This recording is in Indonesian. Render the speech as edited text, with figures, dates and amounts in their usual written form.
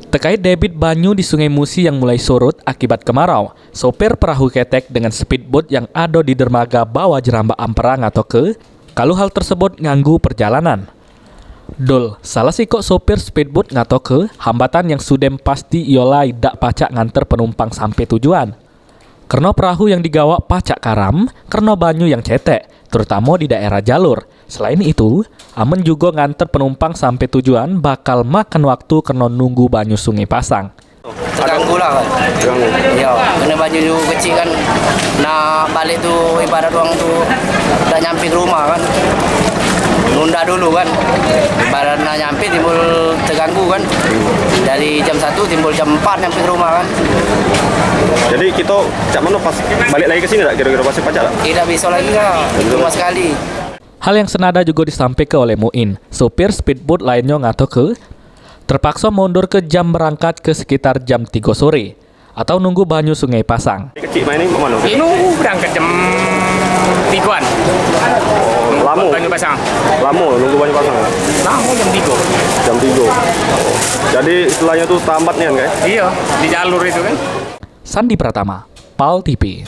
Terkait debit banyu di Sungai Musi yang mulai surut akibat kemarau, sopir perahu ketek dengan speedboat yang ada di dermaga bawah Jeramba Amperang atau kalau hal tersebut nganggu perjalanan. Dul, salah sikok sopir speedboat ngato hambatan yang sudem pasti iolai dak pacak nganter penumpang sampai tujuan. Karena perahu yang digawa pacak karam, karena banyu yang cetek, terutama di daerah jalur. Selain itu, amen juga nganter penumpang sampai tujuan bakal makan waktu karena nunggu banyu sungai pasang. Terganggu lah kan. Iya, karena banyu kecil kan. Nah balik tuh ibarat orang tuh udah nyampe rumah kan. Nunda dulu kan. Ibarat nyampe timbul terganggu kan. Dari jam 1 timbul jam 4 nyampe rumah kan. Jadi kita cak mana pas balik lagi ke sini tak kira-kira pasti pacak tak? Tidak bisa lagi kan. Cuma sekali. Hal yang senada juga disampaikan oleh Muin. Sopir speedboat lainnya ngato terpaksa mundur ke jam berangkat ke sekitar jam 3 sore atau nunggu banyu sungai pasang. Kecil main ini mana? Ini berangkat jam 3-an. Lama. Banyu pasang. Lama nunggu banyu pasang. Lama jam 3. Jam 3. Jadi setelahnya tuh tambat nih kan guys? Iya, di jalur itu kan. Sandi Pratama, PAL TV.